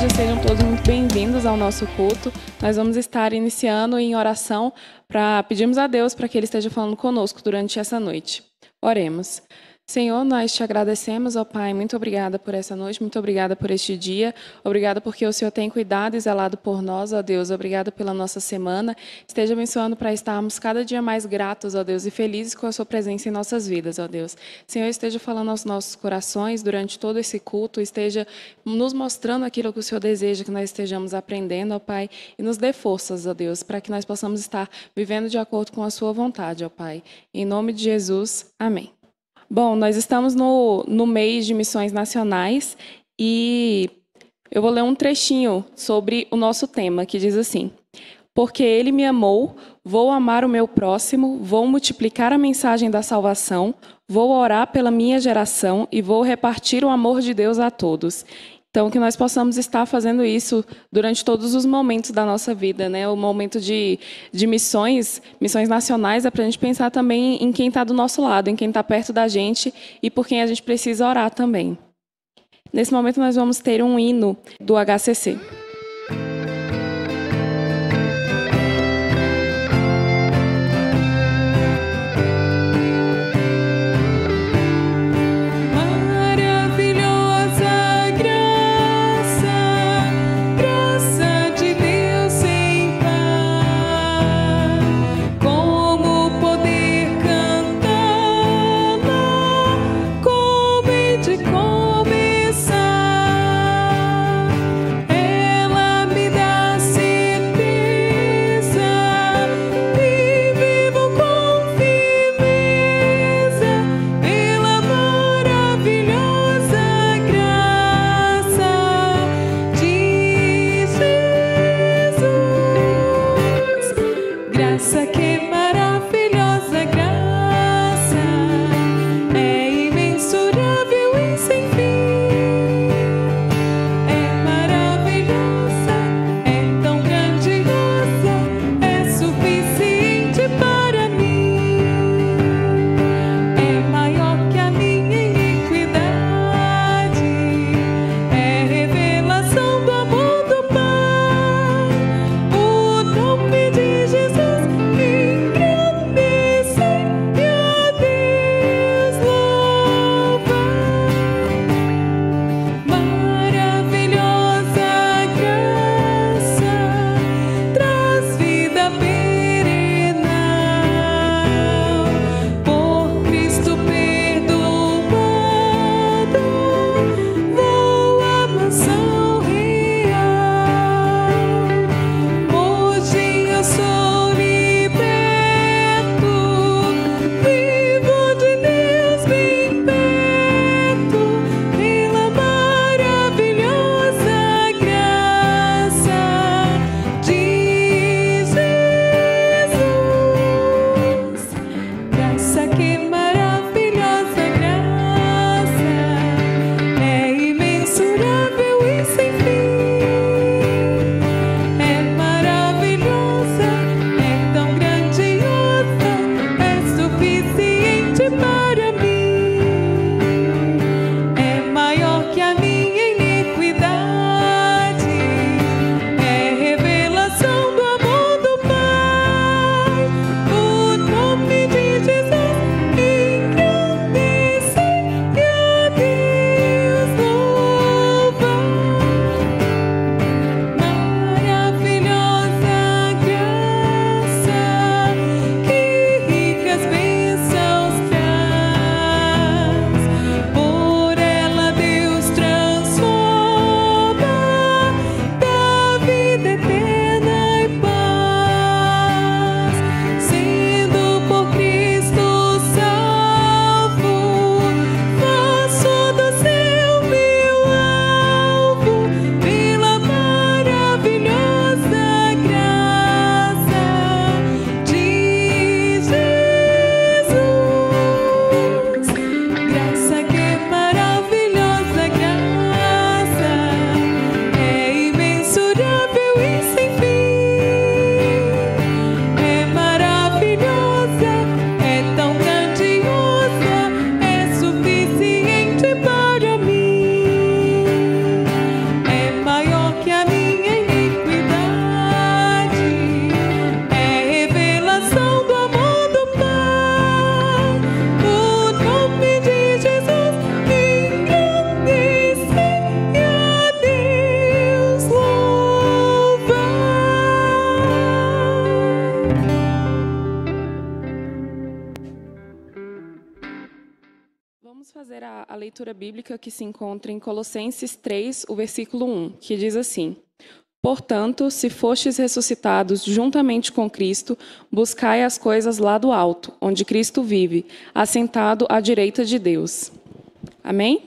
igreja, sejam todos muito bem-vindos ao nosso culto. Nós vamos estar iniciando em oração para pedirmos a Deus para que Ele esteja falando conosco durante essa noite. Oremos. Senhor, nós te agradecemos, ó Pai, muito obrigada por essa noite, muito obrigada por este dia, obrigada porque o Senhor tem cuidado e zelado por nós, ó Deus, obrigada pela nossa semana, esteja abençoando para estarmos cada dia mais gratos, ó Deus, e felizes com a sua presença em nossas vidas, ó Deus. Senhor, esteja falando aos nossos corações durante todo esse culto, esteja nos mostrando aquilo que o Senhor deseja que nós estejamos aprendendo, ó Pai, e nos dê forças, ó Deus, para que nós possamos estar vivendo de acordo com a sua vontade, ó Pai. Em nome de Jesus, amém. Bom, nós estamos no mês de missões nacionais e eu vou ler um trechinho sobre o nosso tema, que diz assim: porque Ele me amou, vou amar o meu próximo, vou multiplicar a mensagem da salvação, vou orar pela minha geração e vou repartir o amor de Deus a todos. Então, que nós possamos estar fazendo isso durante todos os momentos da nossa vida, né? O momento de missões nacionais, é para a gente pensar também em quem está do nosso lado, em quem está perto da gente e por quem a gente precisa orar também. Nesse momento, nós vamos ter um hino do HCC. Começar leitura bíblica que se encontra em Colossenses 3, o versículo 1, que diz assim: Portanto, se fostes ressuscitados juntamente com Cristo, buscai as coisas lá do alto, onde Cristo vive, assentado à direita de Deus. Amém?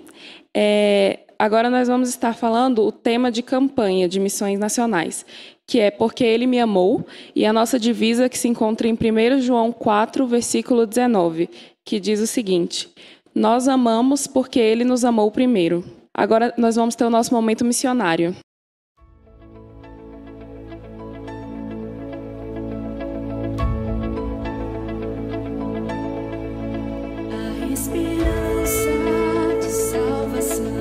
Agora nós vamos estar falando o tema de campanha de missões nacionais, que é Porque Ele me amou, e a nossa divisa que se encontra em 1 João 4, versículo 19, que diz o seguinte: Nós amamos porque Ele nos amou primeiro. Agora nós vamos ter o nosso momento missionário. A esperança de salvação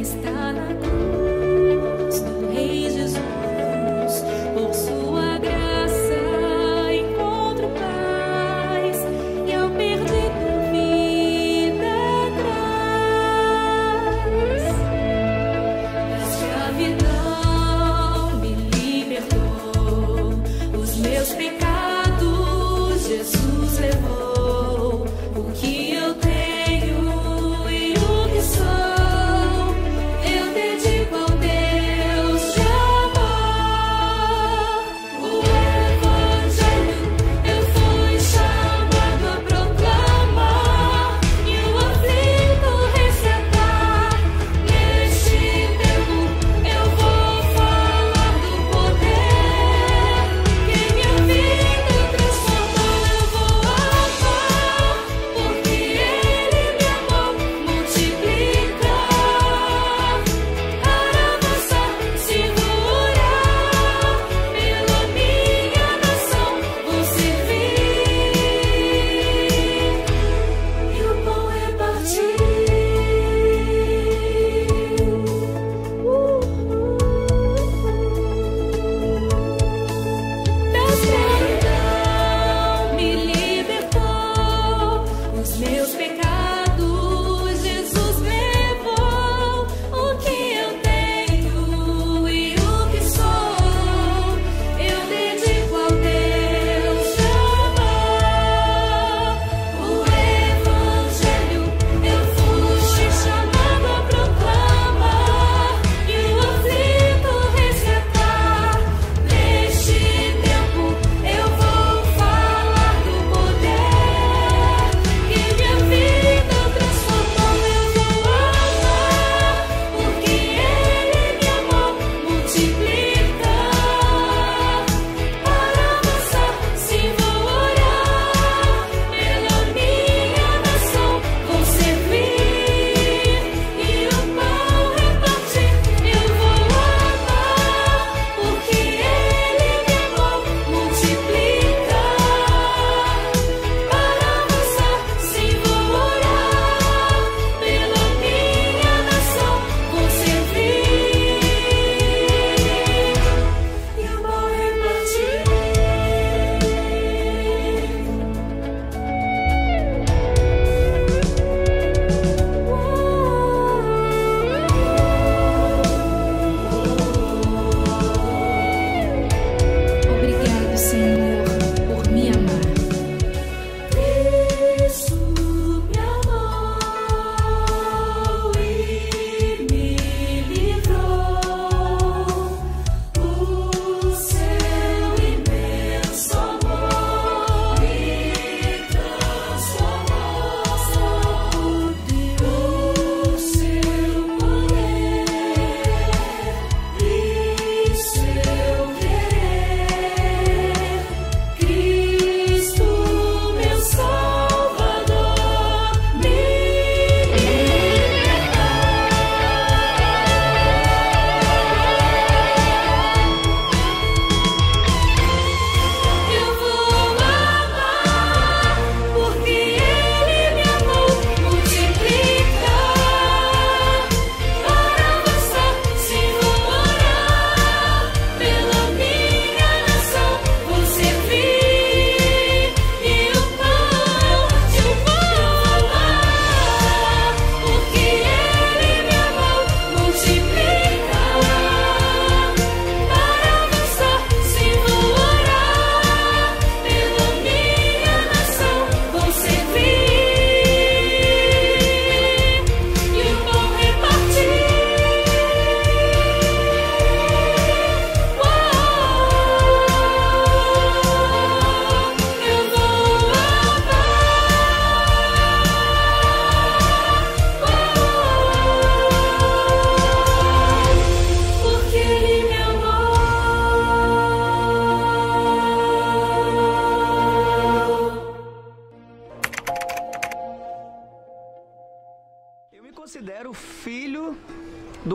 está na cruz do Rei Jesus. Por sua graça encontro paz e ao perder a vida atrás.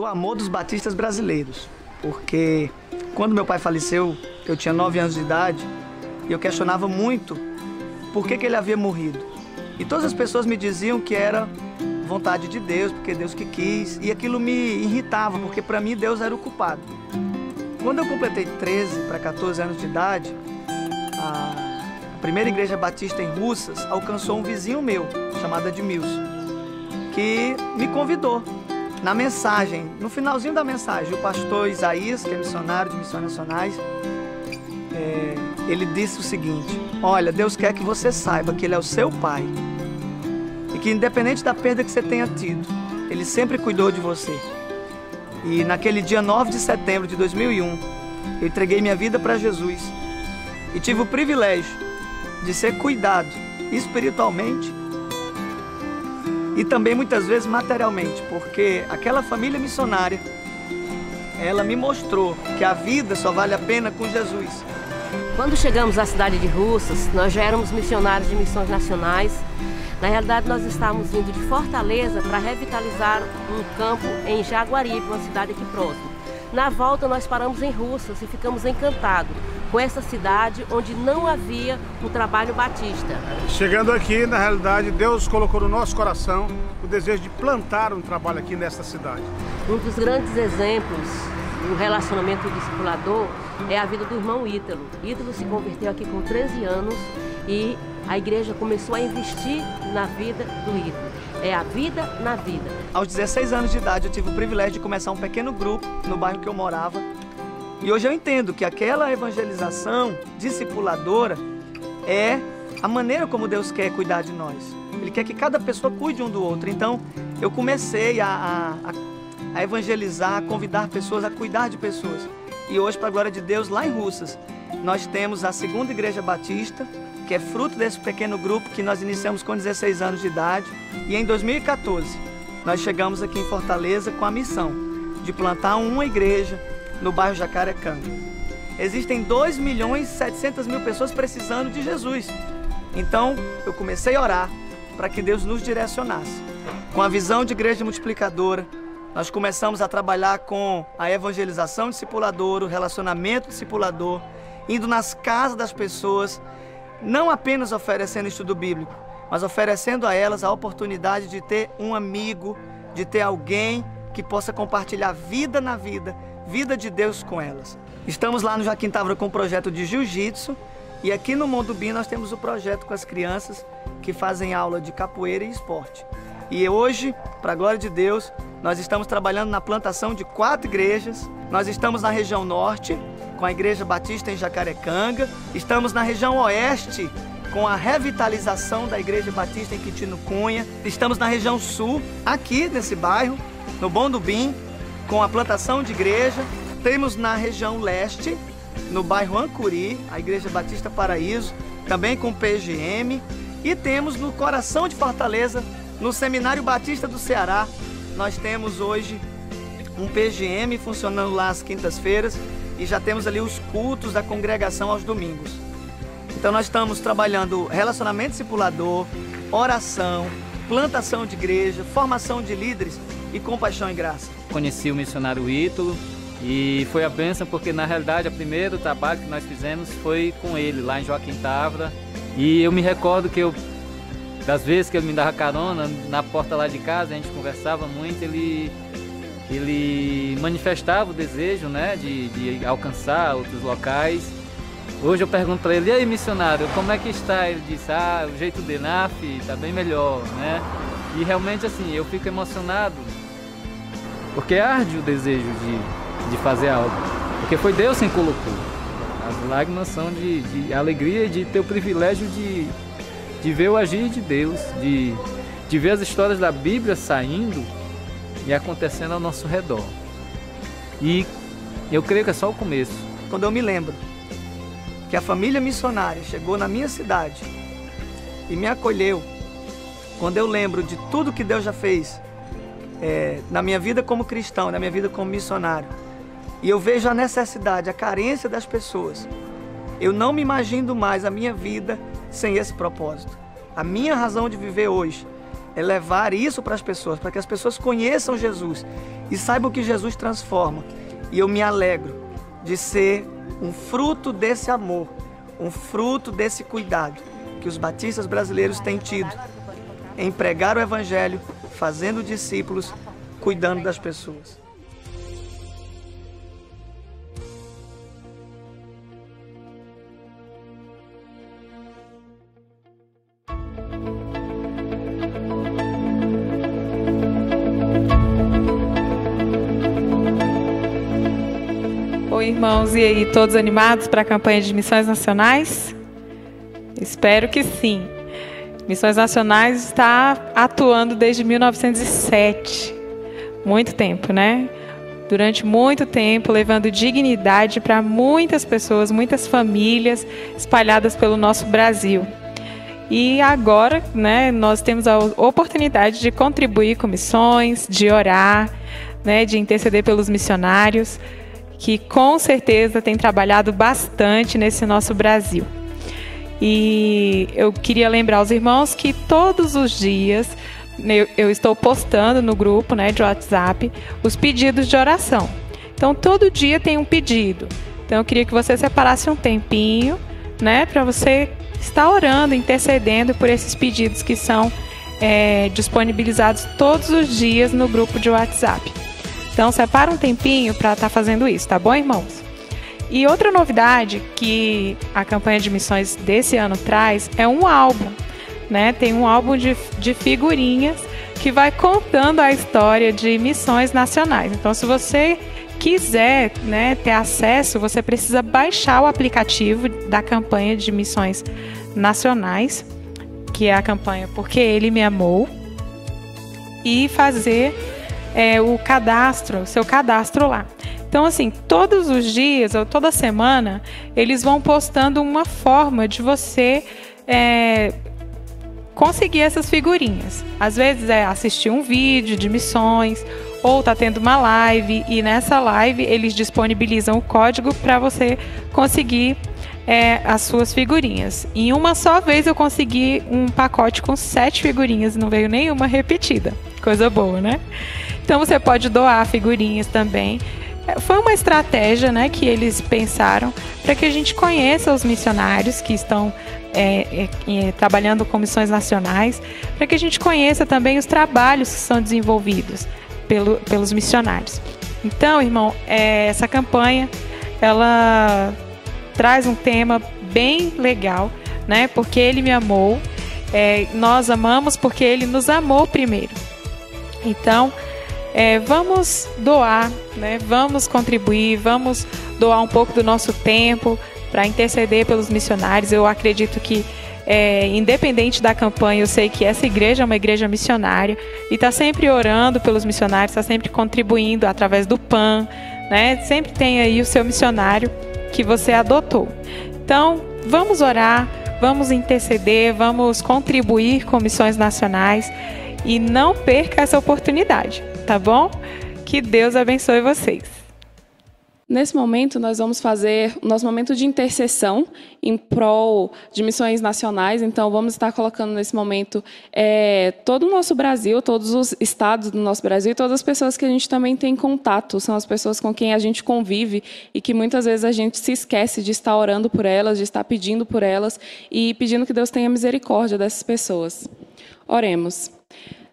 do amor dos batistas brasileiros, porque quando meu pai faleceu, eu tinha 9 anos de idade e eu questionava muito por que ele havia morrido. E todas as pessoas me diziam que era vontade de Deus, porque Deus que quis, e aquilo me irritava, porque para mim Deus era o culpado. Quando eu completei 13 para 14 anos de idade, a primeira igreja batista em Russas alcançou um vizinho meu, chamado Edmilson, que me convidou. Na mensagem, no finalzinho da mensagem, o pastor Isaías, que é missionário de Missões Nacionais, ele disse o seguinte: olha, Deus quer que você saiba que Ele é o seu pai e que independente da perda que você tenha tido, Ele sempre cuidou de você. E naquele dia 9 de setembro de 2001, eu entreguei minha vida para Jesus e tive o privilégio de ser cuidado espiritualmente e também muitas vezes materialmente, porque aquela família missionária, ela me mostrou que a vida só vale a pena com Jesus. Quando chegamos à cidade de Russas, nós já éramos missionários de Missões Nacionais. Na realidade, nós estávamos vindo de Fortaleza para revitalizar um campo em Jaguaribe, uma cidade aqui próxima. Na volta, nós paramos em Russas e ficamos encantados com essa cidade onde não havia um trabalho batista. Chegando aqui, na realidade, Deus colocou no nosso coração o desejo de plantar um trabalho aqui nesta cidade. Um dos grandes exemplos do relacionamento discipulador é a vida do irmão Ítalo. Ítalo se converteu aqui com 13 anos e a igreja começou a investir na vida do Ítalo. É a vida na vida. Aos 16 anos de idade, eu tive o privilégio de começar um pequeno grupo no bairro que eu morava. E hoje eu entendo que aquela evangelização discipuladora é a maneira como Deus quer cuidar de nós. Ele quer que cada pessoa cuide um do outro. Então, eu comecei a evangelizar, a convidar pessoas, a cuidar de pessoas. E hoje, para a glória de Deus, lá em Russas, nós temos a segunda igreja batista, que é fruto desse pequeno grupo que nós iniciamos com 16 anos de idade. E em 2014, nós chegamos aqui em Fortaleza com a missão de plantar uma igreja no bairro Jacarecanga. Existem 2.700.000 pessoas precisando de Jesus. Então, eu comecei a orar para que Deus nos direcionasse. Com a visão de igreja multiplicadora, nós começamos a trabalhar com a evangelização discipuladora, o relacionamento discipulador, indo nas casas das pessoas, não apenas oferecendo estudo bíblico, mas oferecendo a elas a oportunidade de ter um amigo, de ter alguém que possa compartilhar vida na vida, vida de Deus com elas. Estamos lá no Joaquim Távora com o projeto de jiu-jitsu e aqui no Mondubim nós temos o projeto com as crianças que fazem aula de capoeira e esporte. E hoje, para a glória de Deus, nós estamos trabalhando na plantação de 4 igrejas. Nós estamos na região norte, com a Igreja Batista em Jacarecanga. Estamos na região oeste, com a revitalização da Igreja Batista em Quitino Cunha. Estamos na região sul, aqui nesse bairro, no Mondubim, com a plantação de igreja. Temos na região leste, no bairro Ancuri, a Igreja Batista Paraíso, também com PGM. E temos no coração de Fortaleza, no Seminário Batista do Ceará, nós temos hoje um PGM funcionando lá às quintas-feiras e já temos ali os cultos da congregação aos domingos. Então nós estamos trabalhando relacionamento discipulador, oração, plantação de igreja, formação de líderes e compaixão e graça. Conheci o missionário Ítalo e foi a bênção porque na realidade o primeiro trabalho que nós fizemos foi com ele lá em Joaquim Távora. E eu me recordo que das vezes que ele me dava carona, na porta lá de casa, a gente conversava muito, ele manifestava o desejo, né, de alcançar outros locais. Hoje eu pergunto para ele: e aí, missionário, como é que está? Ele disse: o jeito de NAF está bem melhor, né? E realmente assim, eu fico emocionado, porque arde o desejo de fazer algo, porque foi Deus quem colocou. As lágrimas são de alegria e de ter o privilégio de ver o agir de Deus, de ver as histórias da Bíblia saindo e acontecendo ao nosso redor. E eu creio que é só o começo. Quando eu me lembro que a família missionária chegou na minha cidade e me acolheu, quando eu lembro de tudo que Deus já fez na minha vida como cristão, na minha vida como missionário, e eu vejo a necessidade, a carência das pessoas, eu não me imagino mais a minha vida sem esse propósito. A minha razão de viver hoje é levar isso para as pessoas, para que as pessoas conheçam Jesus e saibam que Jesus transforma. E eu me alegro de ser um fruto desse amor, um fruto desse cuidado que os batistas brasileiros têm tido em pregar o Evangelho, fazendo discípulos, cuidando das pessoas. Oi, irmãos, e aí, todos animados para a campanha de Missões Nacionais? Espero que sim. Missões Nacionais está atuando desde 1907. Muito tempo, né? Durante muito tempo, levando dignidade para muitas pessoas, muitas famílias espalhadas pelo nosso Brasil. E agora, né, nós temos a oportunidade de contribuir com missões, de orar, né, de interceder pelos missionários, que com certeza tem trabalhado bastante nesse nosso Brasil. E eu queria lembrar aos irmãos que todos os dias eu estou postando no grupo, né, de WhatsApp os pedidos de oração. Então, todo dia tem um pedido. Então, eu queria que você separasse um tempinho, né, para você estar orando, intercedendo por esses pedidos que são disponibilizados todos os dias no grupo de WhatsApp. Então, separa um tempinho para estar fazendo isso, tá bom, irmãos? E outra novidade que a campanha de missões desse ano traz é um álbum, né? Tem um álbum de figurinhas que vai contando a história de missões nacionais. Então, se você quiser, né, ter acesso, você precisa baixar o aplicativo da campanha de missões nacionais, que é a campanha Porque Ele Me Amou, e fazer o seu cadastro lá. Então, assim, todos os dias ou toda semana, eles vão postando uma forma de você conseguir essas figurinhas. Às vezes é assistir um vídeo de missões, ou tá tendo uma live, e nessa live eles disponibilizam o código para você conseguir as suas figurinhas. Em uma só vez eu consegui um pacote com 7 figurinhas, não veio nenhuma repetida. Coisa boa, né? Então você pode doar figurinhas também. Foi uma estratégia, né, que eles pensaram para que a gente conheça os missionários que estão trabalhando com missões nacionais, para que a gente conheça também os trabalhos que são desenvolvidos pelos missionários. Então, irmão, essa campanha, ela traz um tema bem legal, né? Porque Ele me amou, nós amamos porque Ele nos amou primeiro. Então, vamos doar, né? Vamos contribuir, vamos doar um pouco do nosso tempo para interceder pelos missionários. Eu acredito que, independente da campanha, eu sei que essa igreja é uma igreja missionária e está sempre orando pelos missionários, está sempre contribuindo através do PAN, né? Sempre tem aí o seu missionário que você adotou. Então, vamos orar, vamos interceder, vamos contribuir com missões nacionais e não perca essa oportunidade, tá bom? Que Deus abençoe vocês. Nesse momento, nós vamos fazer o nosso momento de intercessão em prol de missões nacionais. Então, vamos estar colocando nesse momento todo o nosso Brasil, todos os estados do nosso Brasil e todas as pessoas que a gente também tem contato. São as pessoas com quem a gente convive e que muitas vezes a gente se esquece de estar orando por elas, de estar pedindo por elas e pedindo que Deus tenha misericórdia dessas pessoas. Oremos.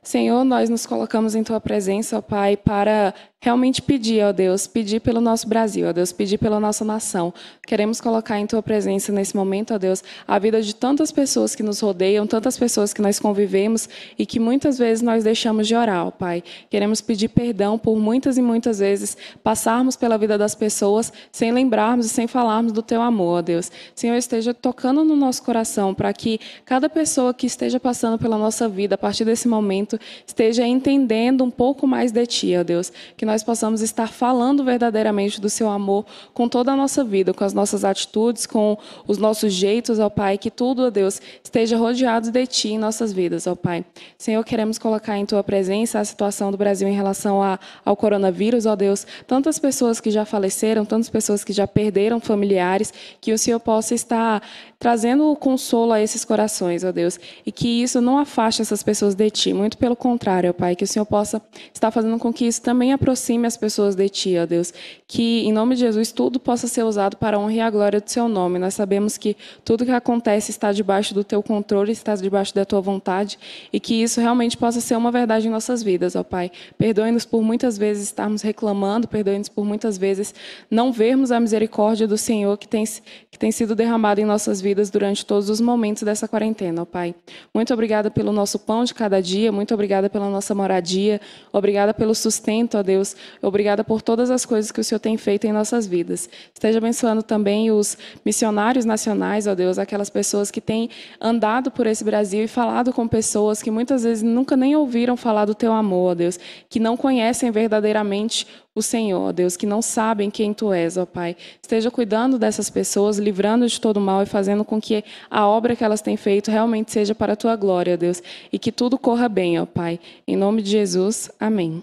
Senhor, nós nos colocamos em Tua presença, ó Pai, para realmente pedir, ó Deus, pedir pelo nosso Brasil, ó Deus, pedir pela nossa nação. Queremos colocar em Tua presença nesse momento, ó Deus, a vida de tantas pessoas que nos rodeiam, tantas pessoas que nós convivemos e que muitas vezes nós deixamos de orar, ó Pai. Queremos pedir perdão por muitas e muitas vezes passarmos pela vida das pessoas sem lembrarmos e sem falarmos do Teu amor, ó Deus. Senhor, esteja tocando no nosso coração para que cada pessoa que esteja passando pela nossa vida, a partir desse momento, esteja entendendo um pouco mais de Ti, ó Deus. Que nós possamos estar falando verdadeiramente do Seu amor com toda a nossa vida, com as nossas atitudes, com os nossos jeitos, ó Pai. Que tudo, ó Deus, esteja rodeado de Ti em nossas vidas, ó Pai. Senhor, queremos colocar em Tua presença a situação do Brasil em relação ao coronavírus, ó Deus. Tantas pessoas que já faleceram, tantas pessoas que já perderam familiares, que o Senhor possa estar trazendo o consolo a esses corações, ó Deus. E que isso não afaste essas pessoas de Ti, muito pelo contrário, ó Pai. Que o Senhor possa estar fazendo com que isso também aproxime aproxime as pessoas de Ti, ó Deus. Que, em nome de Jesus, tudo possa ser usado para a honra e a glória do Seu nome. Nós sabemos que tudo que acontece está debaixo do Teu controle, está debaixo da Tua vontade, e que isso realmente possa ser uma verdade em nossas vidas, ó Pai. Perdoe-nos por muitas vezes estarmos reclamando, perdoe-nos por muitas vezes não vermos a misericórdia do Senhor que tem sido derramada em nossas vidas durante todos os momentos dessa quarentena, ó Pai. Muito obrigada pelo nosso pão de cada dia, muito obrigada pela nossa moradia, obrigada pelo sustento, ó Deus, obrigada por todas as coisas que o Senhor tem feito em nossas vidas. Esteja abençoando também os missionários nacionais, ó Deus, aquelas pessoas que têm andado por esse Brasil e falado com pessoas que muitas vezes nunca nem ouviram falar do Teu amor, ó Deus, que não conhecem verdadeiramente o Senhor, ó Deus, que não sabem quem Tu és, ó Pai. Esteja cuidando dessas pessoas, livrando de todo mal e fazendo com que a obra que elas têm feito realmente seja para a Tua glória, ó Deus, e que tudo corra bem, ó Pai. Em nome de Jesus, amém.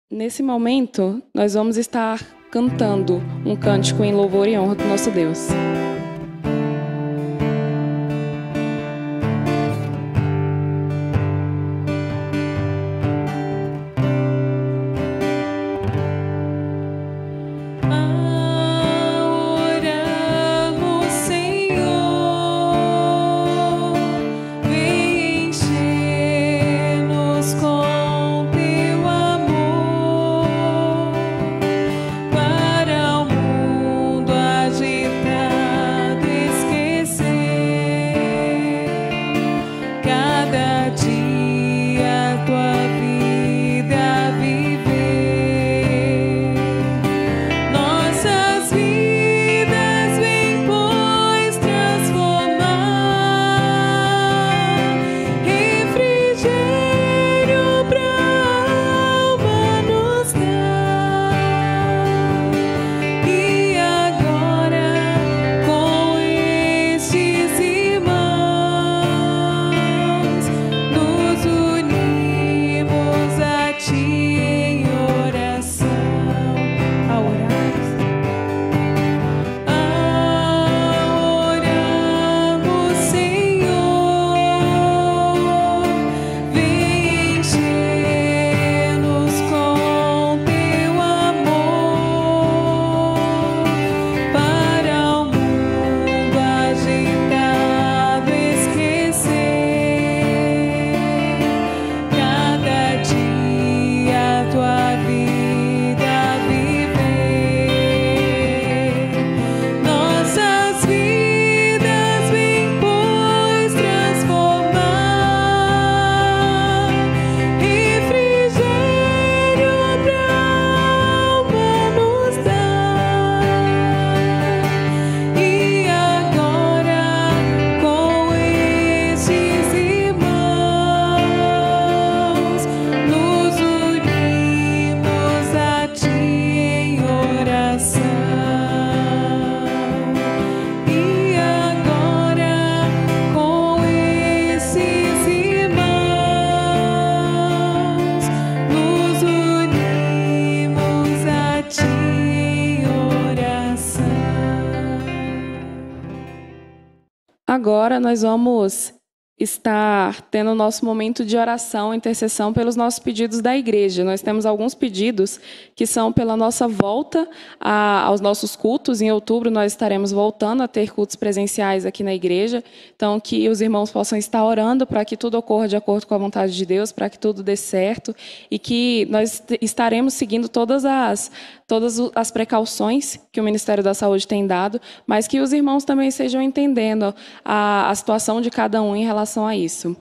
Nesse momento, nós vamos estar cantando um cântico em louvor e honra do nosso Deus. Agora nós vamos estar tendo o nosso momento de oração, intercessão pelos nossos pedidos da igreja. Nós temos alguns pedidos que são pela nossa volta aos nossos cultos. Em outubro nós estaremos voltando a ter cultos presenciais aqui na igreja. Então, que os irmãos possam estar orando para que tudo ocorra de acordo com a vontade de Deus, para que tudo dê certo e que nós estaremos seguindo todas as precauções que o Ministério da Saúde tem dado, mas que os irmãos também estejam entendendo a situação de cada um em relação a isso.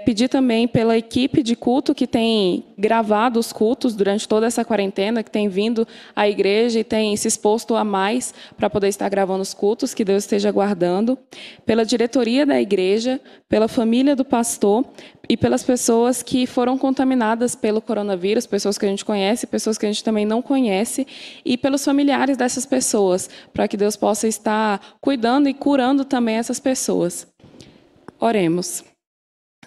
Pedir também pela equipe de culto que tem gravado os cultos durante toda essa quarentena, que tem vindo à igreja e tem se exposto a mais para poder estar gravando os cultos, que Deus esteja guardando. Pela diretoria da igreja, pela família do pastor e pelas pessoas que foram contaminadas pelo coronavírus, pessoas que a gente conhece, pessoas que a gente também não conhece, e pelos familiares dessas pessoas, para que Deus possa estar cuidando e curando também essas pessoas. Oremos.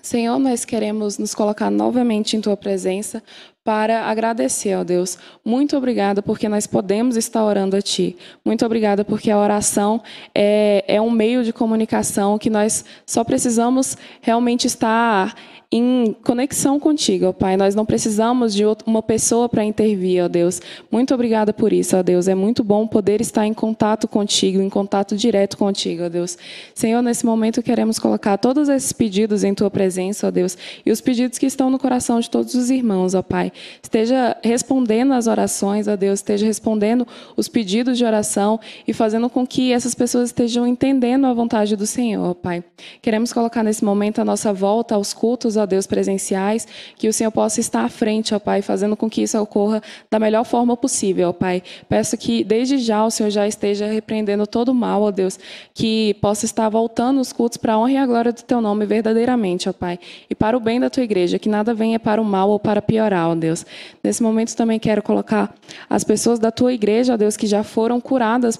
Senhor, nós queremos nos colocar novamente em Tua presença para agradecer, ó Deus. Muito obrigada porque nós podemos estar orando a Ti. Muito obrigada porque a oração é um meio de comunicação que nós só precisamos realmente estar em conexão contigo, ó Pai. Nós não precisamos de uma pessoa para intervir, ó Deus. Muito obrigada por isso, ó Deus. É muito bom poder estar em contato contigo, em contato direto contigo, ó Deus. Senhor, nesse momento queremos colocar todos esses pedidos em Tua presença, ó Deus, e os pedidos que estão no coração de todos os irmãos, ó Pai. Esteja respondendo as orações, ó Deus, esteja respondendo os pedidos de oração e fazendo com que essas pessoas estejam entendendo a vontade do Senhor, ó Pai. Queremos colocar nesse momento a nossa volta aos cultos, ó Deus, presenciais, que o Senhor possa estar à frente, ó Pai, fazendo com que isso ocorra da melhor forma possível, ó Pai. Peço que desde já o Senhor já esteja repreendendo todo o mal, ó Deus, que possa estar voltando os cultos para a honra e a glória do Teu nome verdadeiramente, ó Pai, e para o bem da Tua igreja, que nada venha para o mal ou para piorar, ó Deus. Nesse momento também quero colocar as pessoas da Tua igreja, ó Deus, que já foram curadas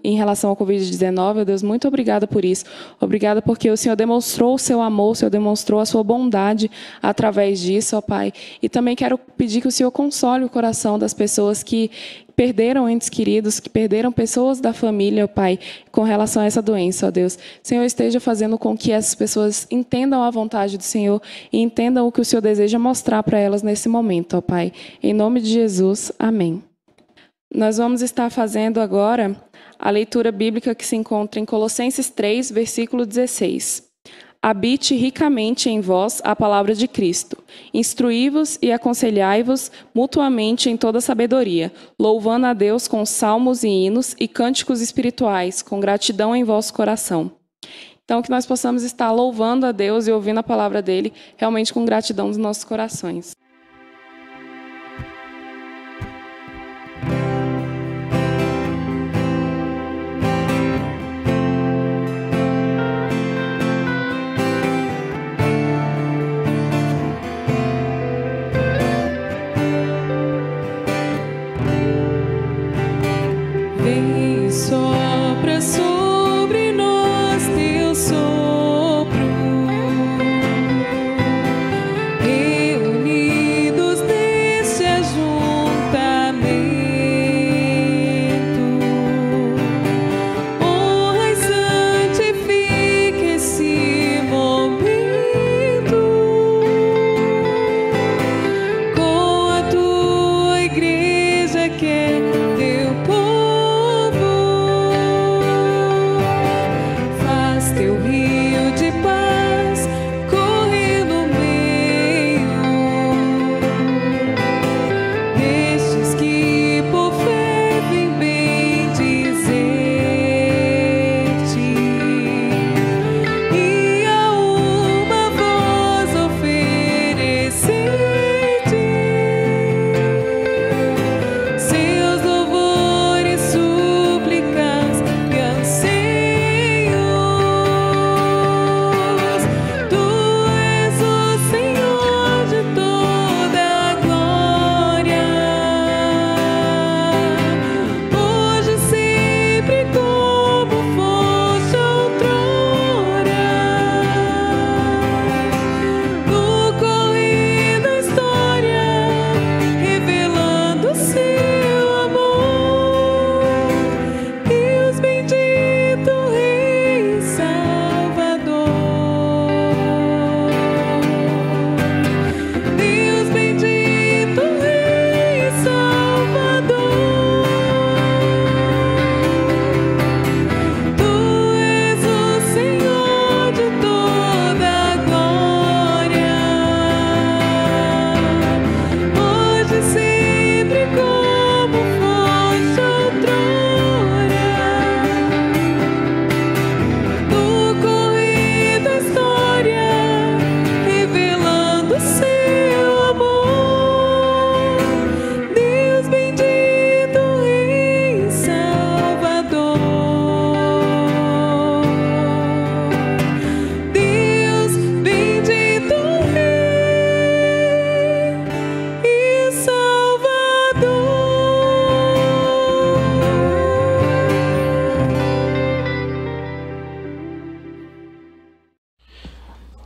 em relação ao Covid-19, ó Deus, muito obrigada por isso. Obrigada porque o Senhor demonstrou o Seu amor, o Senhor demonstrou a Sua bondade através disso, ó Pai. E também quero pedir que o Senhor console o coração das pessoas que perderam entes queridos, que perderam pessoas da família, ó Pai, com relação a essa doença, ó Deus. Senhor, esteja fazendo com que essas pessoas entendam a vontade do Senhor e entendam o que o Senhor deseja mostrar para elas nesse momento, ó Pai. Em nome de Jesus, amém. Nós vamos estar fazendo agora a leitura bíblica que se encontra em Colossenses 3, versículo 16. Habite ricamente em vós a palavra de Cristo. Instruí-vos e aconselhai-vos mutuamente em toda sabedoria, louvando a Deus com salmos e hinos e cânticos espirituais, com gratidão em vosso coração. Então, que nós possamos estar louvando a Deus e ouvindo a palavra dele, realmente com gratidão nos nossos corações. Vem e sopra sobre nós teu sopro, reunidos neste ajuntamento, honra e santifica esse momento com a tua igreja que é teu povo. Teu rio de paz correr no meio destes que por fé vem bendizer-te e a uma voz oferecer-te seus louvores, súplicas e anseios.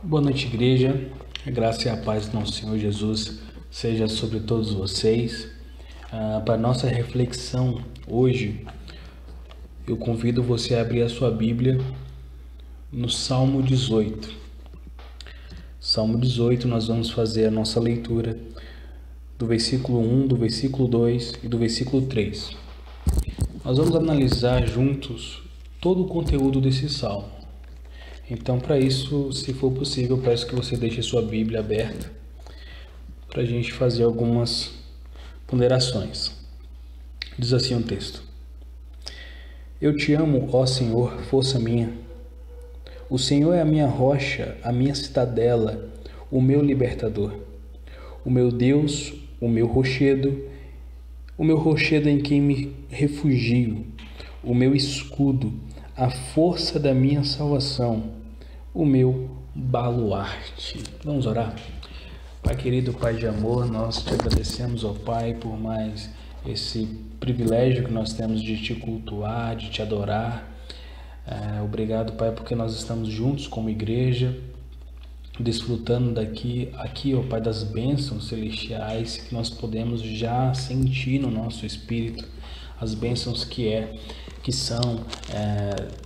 Boa noite, igreja. A graça e a paz do nosso Senhor Jesus seja sobre todos vocês. Para nossa reflexão hoje, eu convido você a abrir a sua Bíblia no Salmo 18. Salmo 18, nós vamos fazer a nossa leitura do versículo 1, do versículo 2 e do versículo 3. Nós vamos analisar juntos todo o conteúdo desse salmo. Então, para isso, se for possível, eu peço que você deixe a sua Bíblia aberta para a gente fazer algumas ponderações. Diz assim o texto: Eu te amo, ó Senhor, força minha. O Senhor é a minha rocha, a minha cidadela, o meu libertador. O meu Deus, o meu rochedo em quem me refugio, o meu escudo, a força da minha salvação, o meu baluarte. Vamos orar? Pai querido, Pai de amor, nós te agradecemos, ó Pai, por mais esse privilégio que nós temos de te cultuar, de te adorar. Obrigado, Pai, porque nós estamos juntos como igreja, desfrutando aqui, ó Pai, das bênçãos celestiais que nós podemos já sentir no nosso espírito, as bênçãos que são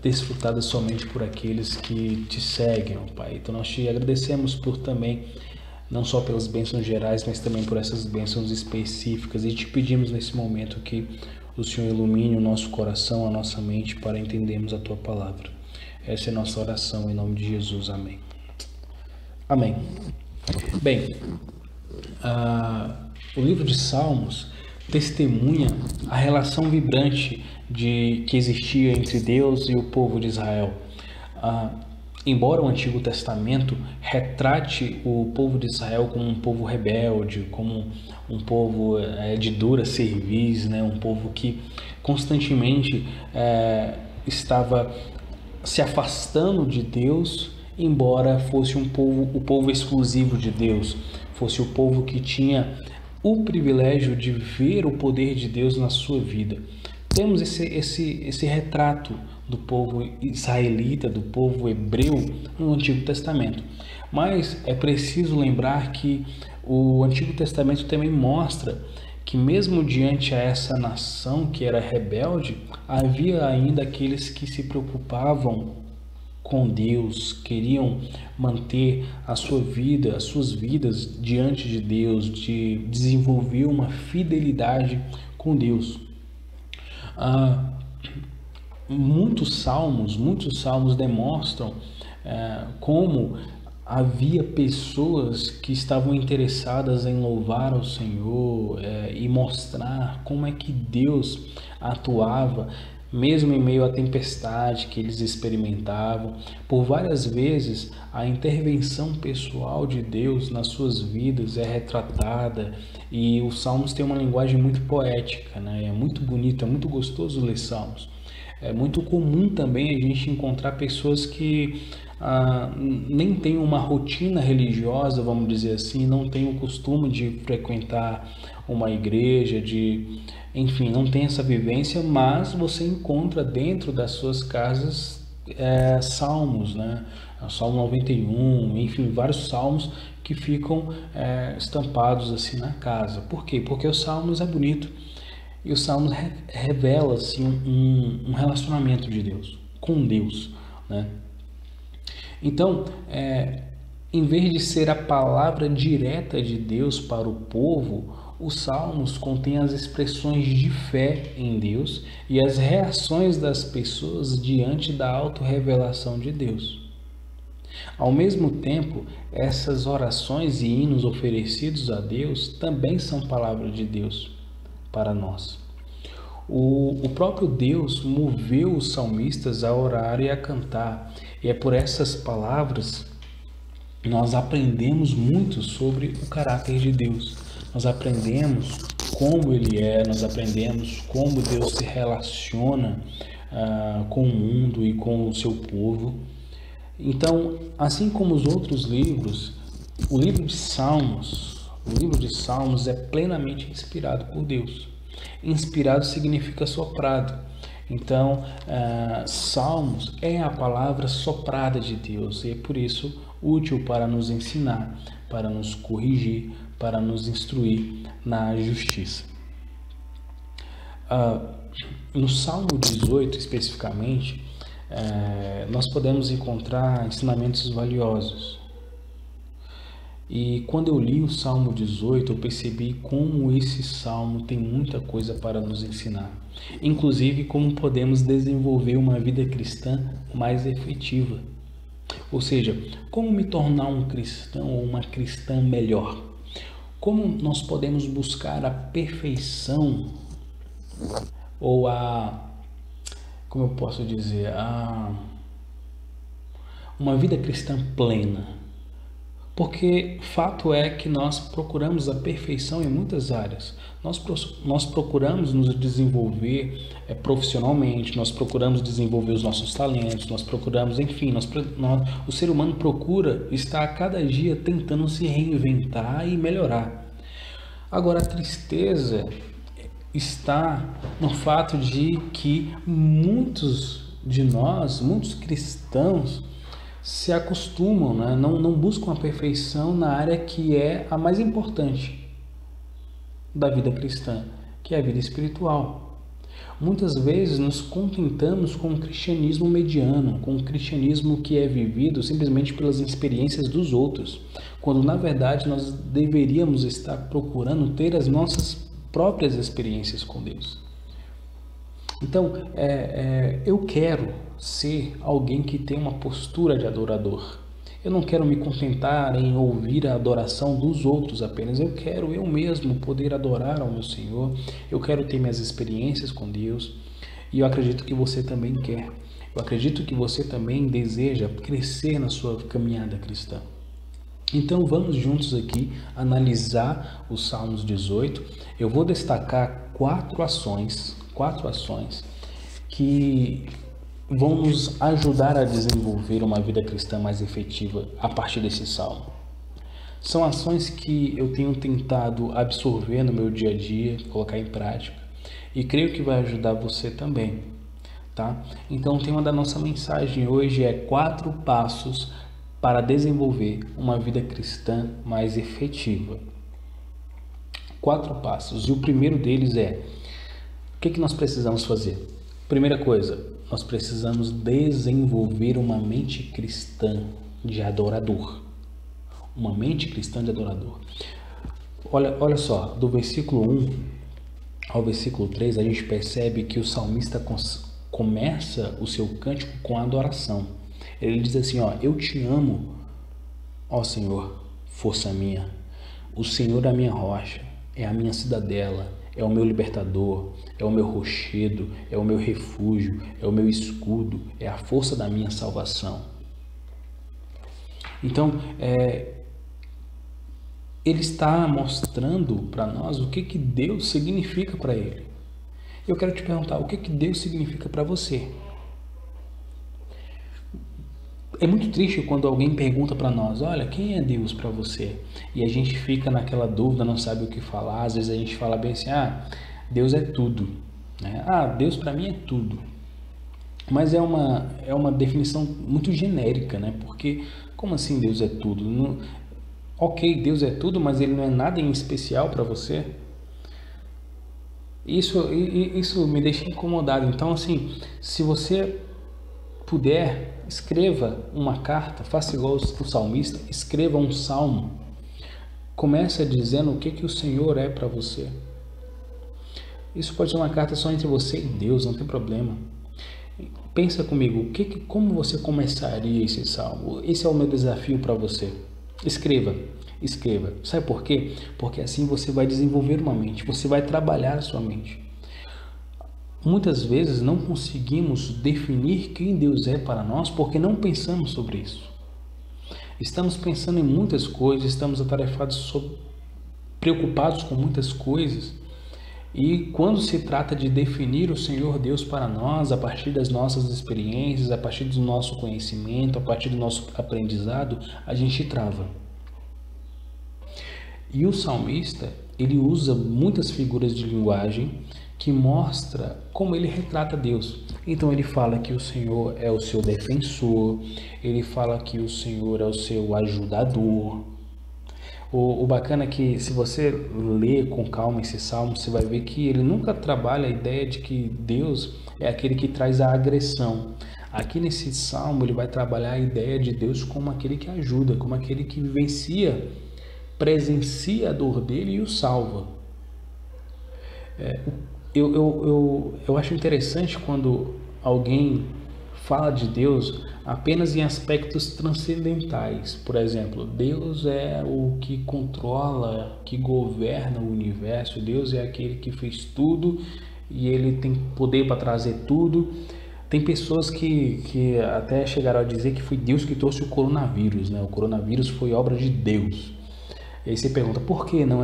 desfrutadas somente por aqueles que te seguem, ó Pai. Então nós te agradecemos por também, não só pelas bênçãos gerais, mas também por essas bênçãos específicas, e te pedimos nesse momento que o Senhor ilumine o nosso coração, a nossa mente, para entendermos a Tua Palavra. Essa é a nossa oração, em nome de Jesus. Amém. Amém. Bem, o livro de Salmos testemunha a relação vibrante que existia entre Deus e o povo de Israel. Embora o Antigo Testamento retrate o povo de Israel como um povo rebelde, como um povo de dura cerviz, né? Um povo que constantemente estava se afastando de Deus, embora fosse o povo exclusivo de Deus, fosse o povo que tinha o privilégio de ver o poder de Deus na sua vida. Temos esse retrato do povo israelita, do povo hebreu no Antigo Testamento. Mas é preciso lembrar que o Antigo Testamento também mostra que mesmo diante a essa nação que era rebelde, havia ainda aqueles que se preocupavam com Deus, queriam manter a sua vida, as suas vidas diante de Deus, de desenvolver uma fidelidade com Deus. Muitos salmos demonstram como havia pessoas que estavam interessadas em louvar ao Senhor e mostrar como é que Deus atuava, mesmo em meio à tempestade que eles experimentavam. Por várias vezes, a intervenção pessoal de Deus nas suas vidas é retratada, e os salmos têm uma linguagem muito poética, né? É muito bonito, é muito gostoso ler salmos. É muito comum também a gente encontrar pessoas que nem têm uma rotina religiosa, vamos dizer assim, não têm o costume de frequentar uma igreja, enfim, não tem essa vivência, mas você encontra dentro das suas casas salmos, né? O Salmo 91, enfim, vários salmos que ficam estampados assim na casa. Por quê? Porque os salmos é bonito. E os salmos revelam assim, um relacionamento de Deus, com Deus, né? Então, em vez de ser a palavra direta de Deus para o povo, os salmos contêm as expressões de fé em Deus e as reações das pessoas diante da autorrevelação de Deus. Ao mesmo tempo, essas orações e hinos oferecidos a Deus também são palavra de Deus para nós. O próprio Deus moveu os salmistas a orar e a cantar, e é por essas palavras nós aprendemos muito sobre o caráter de Deus. Nós aprendemos como Ele é, nós aprendemos como Deus se relaciona com o mundo e com o seu povo. Então, assim como os outros livros, o livro de Salmos é plenamente inspirado por Deus. Inspirado significa soprado. Então, Salmos é a palavra soprada de Deus, e é por isso útil para nos ensinar, para nos corrigir, para nos instruir na justiça. No Salmo 18, especificamente, nós podemos encontrar ensinamentos valiosos. E quando eu li o Salmo 18, eu percebi como esse salmo tem muita coisa para nos ensinar. Inclusive, como podemos desenvolver uma vida cristã mais efetiva. Ou seja, como me tornar um cristão ou uma cristã melhor? Como nós podemos buscar a perfeição ou como eu posso dizer, uma vida cristã plena? Porque fato é que nós procuramos a perfeição em muitas áreas. Nós procuramos nos desenvolver profissionalmente, nós procuramos desenvolver os nossos talentos, nós procuramos, enfim, o ser humano procura estar a cada dia tentando se reinventar e melhorar. Agora, a tristeza está no fato de que muitos de nós, muitos cristãos, se acostumam, né? não buscam a perfeição na área que é a mais importante da vida cristã, que é a vida espiritual. Muitas vezes nos contentamos com o cristianismo mediano, com o cristianismo que é vivido simplesmente pelas experiências dos outros, quando na verdade nós deveríamos estar procurando ter as nossas próprias experiências com Deus. Então, eu quero ser alguém que tem uma postura de adorador. Eu não quero me contentar em ouvir a adoração dos outros apenas. Eu quero eu mesmo poder adorar ao meu Senhor. Eu quero ter minhas experiências com Deus. E eu acredito que você também quer. Eu acredito que você também deseja crescer na sua caminhada cristã. Então vamos juntos aqui analisar os Salmos 18. Eu vou destacar quatro ações que vão nos ajudar a desenvolver uma vida cristã mais efetiva a partir desse salmo. São ações que eu tenho tentado absorver no meu dia a dia, colocar em prática, e creio que vai ajudar você também, tá? Então o tema da nossa mensagem hoje é 4 passos para desenvolver uma vida cristã mais efetiva. 4 passos, e o primeiro deles é: o que nós precisamos fazer? Primeira coisa, nós precisamos desenvolver uma mente cristã de adorador. Uma mente cristã de adorador. Olha só, do versículo 1 ao versículo 3, a gente percebe que o salmista começa o seu cântico com adoração. Ele diz assim, eu te amo, ó Senhor, força minha. O Senhor é a minha rocha, é a minha cidadela, é o meu libertador, é o meu rochedo, é o meu refúgio, é o meu escudo, é a força da minha salvação. Então, ele está mostrando para nós o que Deus significa para ele. Eu quero te perguntar, o que Deus significa para você? É muito triste quando alguém pergunta para nós, olha, quem é Deus para você? E a gente fica naquela dúvida, não sabe o que falar. Às vezes a gente fala bem assim, Deus é tudo, né? Deus para mim é tudo. Mas é uma definição muito genérica, né? Porque como assim Deus é tudo? Não, ok, Deus é tudo, mas ele não é nada em especial para você? Isso me deixa incomodado. Então, assim, se você puder, escreva uma carta, faça igual o salmista, escreva um salmo. Comece dizendo o que o Senhor é para você. Isso pode ser uma carta só entre você e Deus, não tem problema. Pensa comigo, como você começaria esse salmo? Esse é o meu desafio para você. Escreva. Sabe por quê? Porque assim você vai desenvolver uma mente, você vai trabalhar a sua mente. Muitas vezes não conseguimos definir quem Deus é para nós porque não pensamos sobre isso. Estamos pensando em muitas coisas, estamos atarefados, preocupados com muitas coisas. E quando se trata de definir o Senhor Deus para nós, a partir das nossas experiências, a partir do nosso conhecimento, a partir do nosso aprendizado, a gente trava. E o salmista, ele usa muitas figuras de linguagem que mostra como ele retrata Deus. Então ele fala que o Senhor é o seu defensor, ele fala que o Senhor é o seu ajudador, O bacana é que, se você ler com calma esse salmo, você vai ver que ele nunca trabalha a ideia de que Deus é aquele que traz a agressão. Aqui nesse salmo ele vai trabalhar a ideia de Deus como aquele que ajuda, como aquele que vivencia, presencia a dor dele e o salva. Eu acho interessante quando alguém fala de Deus apenas em aspectos transcendentais. Por exemplo, Deus é o que controla, que governa o universo. Deus é aquele que fez tudo e ele tem poder para trazer tudo. Tem pessoas que até chegaram a dizer que foi Deus que trouxe o coronavírus, né? O coronavírus foi obra de Deus. E aí você pergunta, por que não?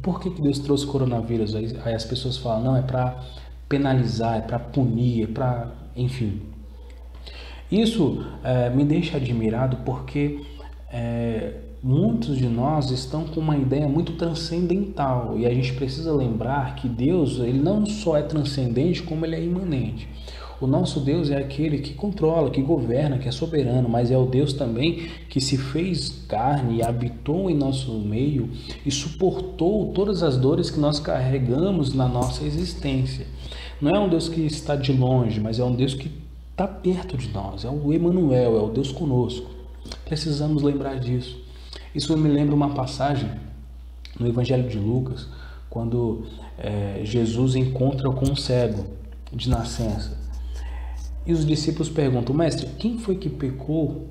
Por que Deus trouxe o coronavírus? Aí as pessoas falam, não, é para penalizar, é para punir, é para... enfim. Isso me deixa admirado porque muitos de nós estão com uma ideia muito transcendental, e a gente precisa lembrar que Deus, ele não só é transcendente, como ele é imanente. O nosso Deus é aquele que controla, que governa, que é soberano, mas é o Deus também que se fez carne e habitou em nosso meio e suportou todas as dores que nós carregamos na nossa existência. Não é um Deus que está de longe, mas é um Deus que está perto de nós, é o Emanuel, é o Deus conosco. Precisamos lembrar disso. Isso me lembra uma passagem no Evangelho de Lucas, quando Jesus encontra com um cego de nascença. E os discípulos perguntam, mestre, quem foi que pecou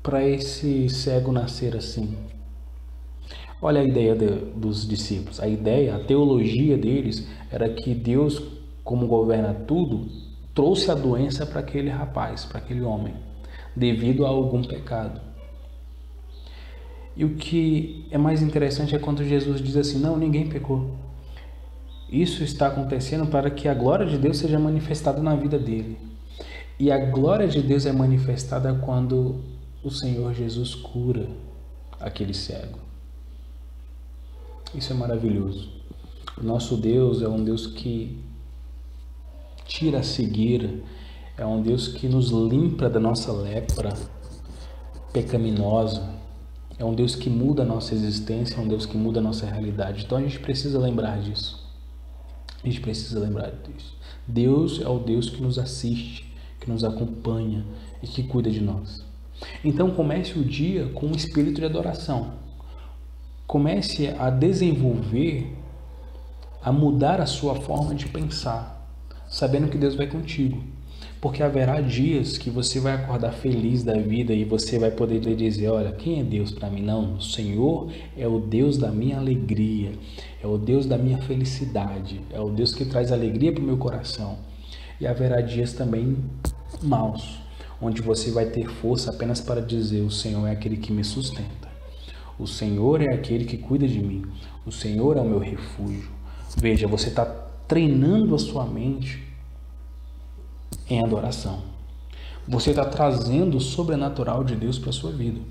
para esse cego nascer assim? Olha a ideia dos discípulos. A ideia, a teologia deles era que Deus, como governa tudo, trouxe a doença para aquele rapaz, para aquele homem, devido a algum pecado. E o que é mais interessante é quando Jesus diz assim, não, ninguém pecou. Isso está acontecendo para que a glória de Deus seja manifestada na vida dele. E a glória de Deus é manifestada quando o Senhor Jesus cura aquele cego. Isso é maravilhoso. O nosso Deus é um Deus que tira a cegueira, é um Deus que nos limpa da nossa lepra pecaminosa, é um Deus que muda a nossa existência, é um Deus que muda a nossa realidade. Então a gente precisa lembrar disso. A gente precisa lembrar disso. Deus é o Deus que nos assiste, que nos acompanha e que cuida de nós. Então comece o dia com um espírito de adoração. Comece a desenvolver, a mudar a sua forma de pensar, sabendo que Deus vai contigo. Porque haverá dias que você vai acordar feliz da vida e você vai poder dizer, olha, quem é Deus para mim? Não, o Senhor é o Deus da minha alegria, é o Deus da minha felicidade, é o Deus que traz alegria para o meu coração. E haverá dias também maus, onde você vai ter força apenas para dizer, o Senhor é aquele que me sustenta, o Senhor é aquele que cuida de mim, o Senhor é o meu refúgio. Veja, você está treinando a sua mente em adoração. Você está trazendo o sobrenatural de Deus para a sua vida.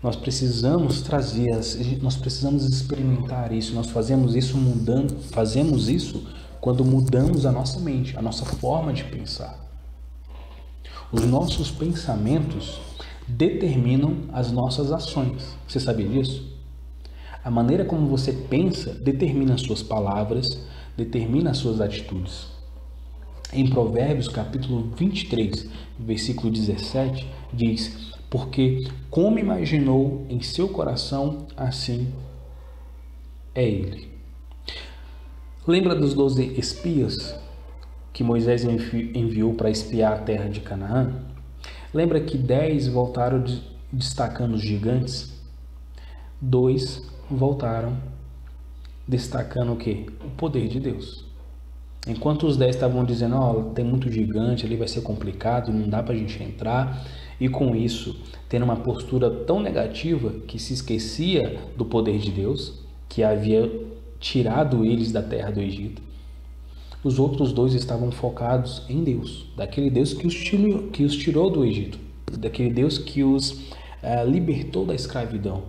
Nós precisamos trazer, nós precisamos experimentar isso. Nós fazemos isso quando mudamos a nossa mente, a nossa forma de pensar. Os nossos pensamentos determinam as nossas ações. Você sabia disso? A maneira como você pensa determina as suas palavras, determina as suas atitudes. Em Provérbios, capítulo 23, versículo 17, diz, porque como imaginou em seu coração, assim é ele. Lembra dos 12 espias que Moisés enviou para espiar a terra de Canaã? Lembra que 10 voltaram destacando os gigantes? 2 voltaram destacando o quê? O poder de Deus. Enquanto os 10 estavam dizendo, tem muito gigante, ali vai ser complicado, não dá para a gente entrar, e com isso, tendo uma postura tão negativa que se esquecia do poder de Deus, que havia tirado eles da terra do Egito, os outros 2 estavam focados em Deus, daquele Deus que os tirou do Egito, daquele Deus que os libertou da escravidão.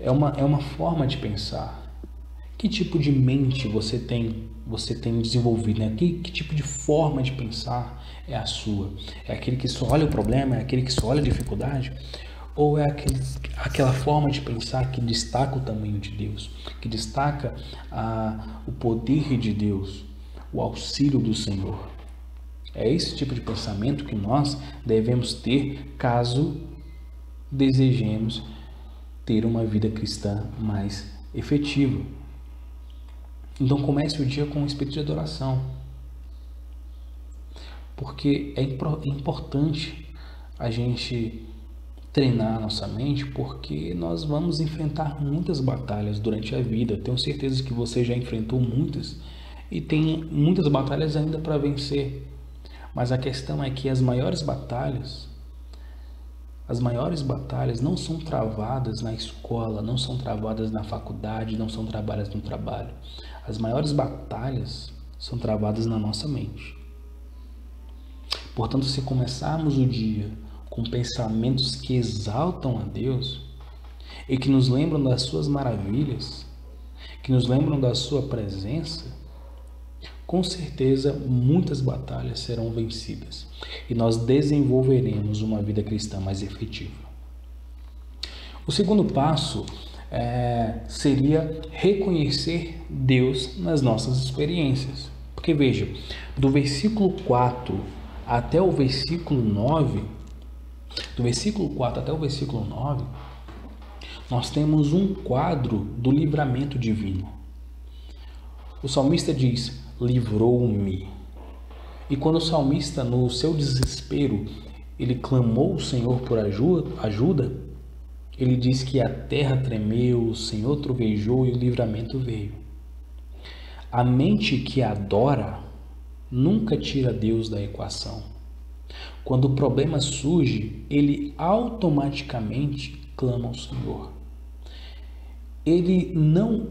É uma forma de pensar. Que tipo de mente você tem desenvolvido, né? Que tipo de forma de pensar é a sua? É aquele que só olha o problema? É aquele que só olha a dificuldade? Ou é aquela forma de pensar que destaca o tamanho de Deus, que destaca o poder de Deus, o auxílio do Senhor? É esse tipo de pensamento que nós devemos ter caso desejemos ter uma vida cristã mais efetiva. Então comece o dia com um espírito de adoração, porque é importante a gente treinar a nossa mente, porque nós vamos enfrentar muitas batalhas durante a vida. Tenho certeza que você já enfrentou muitas e tem muitas batalhas ainda para vencer. Mas a questão é que as maiores batalhas não são travadas na escola, não são travadas na faculdade, não são travadas no trabalho. As maiores batalhas são travadas na nossa mente. Portanto, se começarmos o dia com pensamentos que exaltam a Deus e que nos lembram das suas maravilhas, que nos lembram da sua presença, com certeza muitas batalhas serão vencidas e nós desenvolveremos uma vida cristã mais efetiva. O segundo passo seria reconhecer Deus nas nossas experiências. Porque veja, do versículo 4 até o versículo 9, nós temos um quadro do livramento divino. O salmista diz: livrou-me. E quando o salmista, no seu desespero, ele clamou ao Senhor por ajuda, ele diz que a terra tremeu, o Senhor trovejou e o livramento veio. A mente que adora nunca tira Deus da equação. Quando o problema surge, ele automaticamente clama ao Senhor. Ele não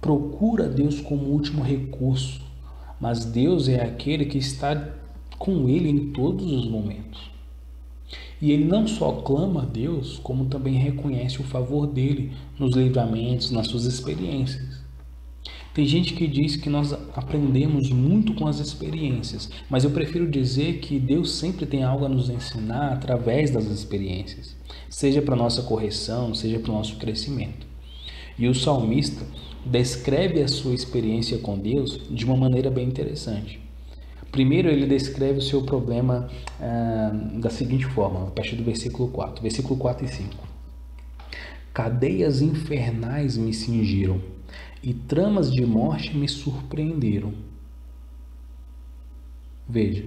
procura Deus como último recurso, mas Deus é aquele que está com ele em todos os momentos. E ele não só clama a Deus, como também reconhece o favor dele nos livramentos, nas suas experiências. Tem gente que diz que nós aprendemos muito com as experiências, mas eu prefiro dizer que Deus sempre tem algo a nos ensinar através das experiências, seja para nossa correção, seja para o nosso crescimento. E o salmista descreve a sua experiência com Deus de uma maneira bem interessante. Primeiro, ele descreve o seu problema da seguinte forma, a partir do versículo 4 e 5. Cadeias infernais me cingiram e tramas de morte me surpreenderam. Veja.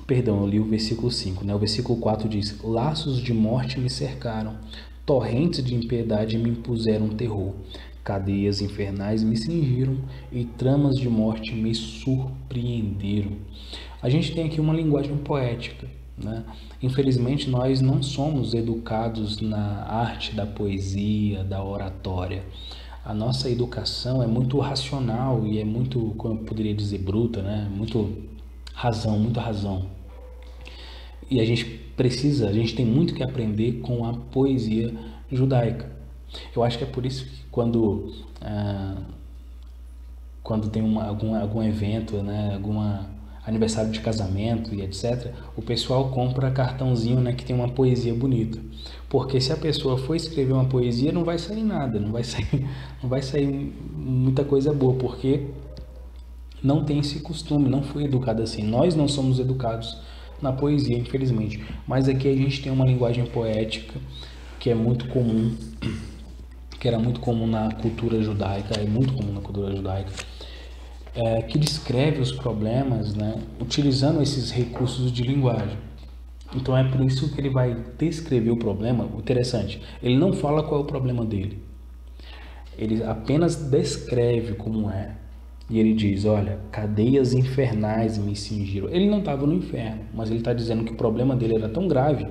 Perdão, eu li o versículo 5, né? O versículo 4 diz: laços de morte me cercaram, torrentes de impiedade me impuseram terror. Cadeias infernais me cingiram e tramas de morte me surpreenderam. A gente tem aqui uma linguagem poética, né? Infelizmente, nós não somos educados na arte da poesia, da oratória. A nossa educação é muito racional e é muito, como eu poderia dizer, bruta, né? Muita razão. E a gente tem muito que aprender com a poesia judaica. Eu acho que é por isso que quando tem algum evento, né, algum aniversário de casamento e etc., o pessoal compra cartãozinho, né, que tem uma poesia bonita. Porque se a pessoa for escrever uma poesia, não vai sair nada, não vai sair muita coisa boa, porque não tem esse costume, não foi educado assim. Nós não somos educados na poesia, infelizmente. Mas aqui a gente tem uma linguagem poética que é muito comum, que era muito comum na cultura judaica, que descreve os problemas, né, utilizando esses recursos de linguagem. Então é por isso que ele vai descrever o problema. Interessante, ele não fala qual é o problema dele, ele apenas descreve como é. E ele diz: olha, cadeias infernais me cingiram. Ele não estava no inferno, mas ele está dizendo que o problema dele era tão grave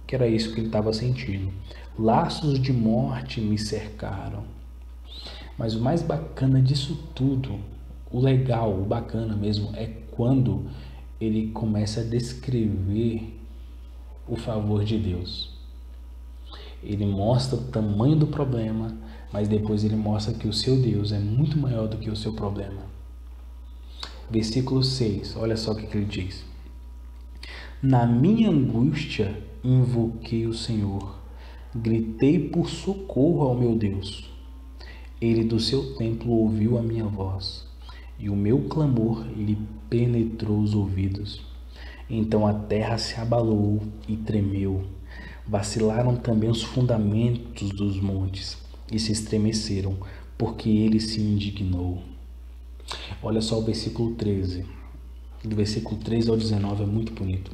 que era isso que ele estava sentindo. Laços de morte me cercaram. Mas o mais bacana disso tudo, o legal, o bacana mesmo, é quando ele começa a descrever o favor de Deus. Ele mostra o tamanho do problema, mas depois ele mostra que o seu Deus é muito maior do que o seu problema. Versículo 6, olha só o que ele diz: Na minha angústia invoquei o Senhor, gritei por socorro ao meu Deus. Ele do seu templo ouviu a minha voz, e o meu clamor lhe penetrou os ouvidos. Então a terra se abalou e tremeu, vacilaram também os fundamentos dos montes e se estremeceram, porque ele se indignou. Olha só o versículo 13. Do versículo 13 ao 19 é muito bonito.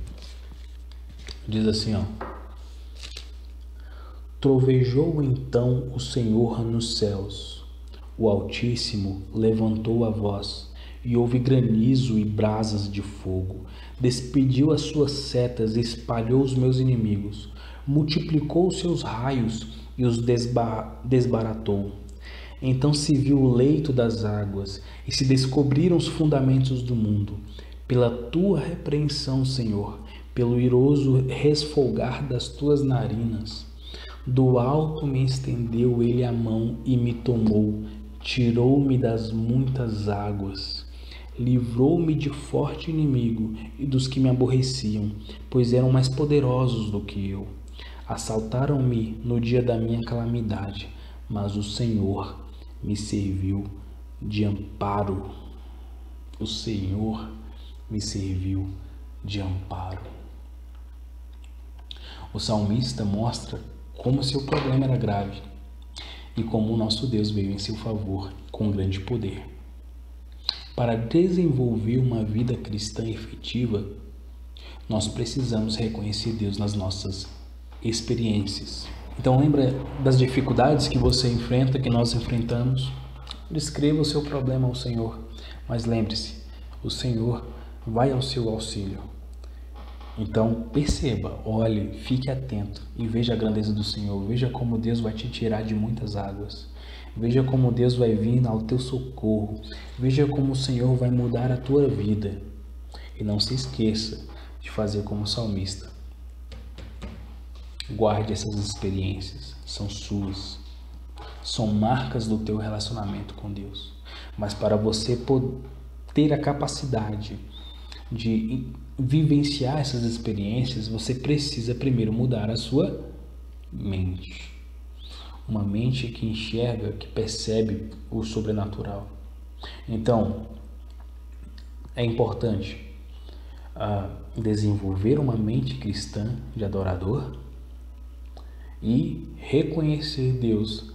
Diz assim, ó: Trovejou então o Senhor nos céus, o Altíssimo levantou a voz, e houve granizo e brasas de fogo. Despediu as suas setas e espalhou os meus inimigos. Multiplicou os seus raios e os desbaratou. Então se viu o leito das águas e se descobriram os fundamentos do mundo. Pela tua repreensão, Senhor, pelo iroso resfolgar das tuas narinas. Do alto me estendeu ele a mão e me tomou, tirou-me das muitas águas. Livrou-me de forte inimigo e dos que me aborreciam, pois eram mais poderosos do que eu. Assaltaram-me no dia da minha calamidade, mas o Senhor me serviu de amparo. O Senhor me serviu de amparo. O salmista mostra como seu problema era grave e como o nosso Deus veio em seu favor com grande poder. Para desenvolver uma vida cristã efetiva, nós precisamos reconhecer Deus nas nossas experiências. Então lembra das dificuldades que você enfrenta, que nós enfrentamos? Descreva o seu problema ao Senhor, mas lembre-se, o Senhor vai ao seu auxílio. Então perceba, olhe, fique atento e veja a grandeza do Senhor. Veja como Deus vai te tirar de muitas águas. Veja como Deus vai vir ao teu socorro. Veja como o Senhor vai mudar a tua vida. E não se esqueça de fazer como o salmista. Guarde essas experiências, são suas. São marcas do teu relacionamento com Deus. Mas para você ter a capacidade de vivenciar essas experiências, você precisa primeiro mudar a sua mente. Uma mente que enxerga, que percebe o sobrenatural. Então, é importante desenvolver uma mente cristã de adorador e reconhecer Deus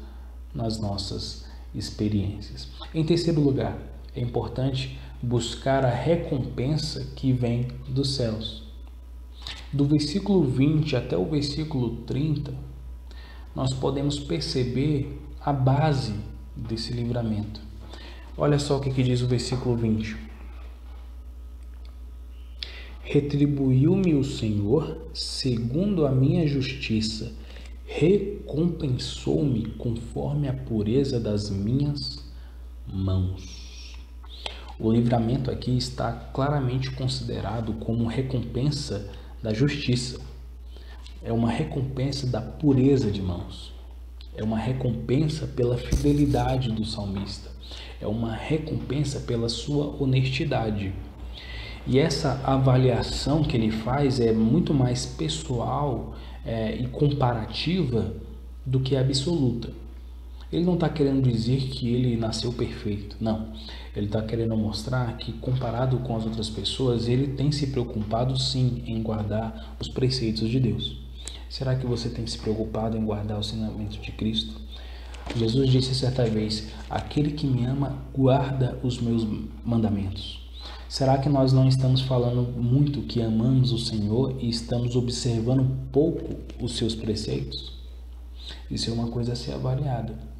nas nossas experiências. Em terceiro lugar, é importante buscar a recompensa que vem dos céus. Do versículo 20 até o versículo 30, nós podemos perceber a base desse livramento. Olha só o que diz o versículo 20. Retribuiu-me o Senhor segundo a minha justiça, recompensou-me conforme a pureza das minhas mãos. O livramento aqui está claramente considerado como recompensa da justiça. É uma recompensa da pureza de mãos. É uma recompensa pela fidelidade do salmista. É uma recompensa pela sua honestidade. E essa avaliação que ele faz é muito mais pessoal e comparativa do que absoluta. Ele não está querendo dizer que ele nasceu perfeito, não. Ele está querendo mostrar que, comparado com as outras pessoas, ele tem se preocupado sim em guardar os preceitos de Deus. Será que você tem se preocupado em guardar os ensinamentos de Cristo? Jesus disse certa vez: aquele que me ama guarda os meus mandamentos. Será que nós não estamos falando muito que amamos o Senhor e estamos observando pouco os seus preceitos? Isso é uma coisa a ser avaliada.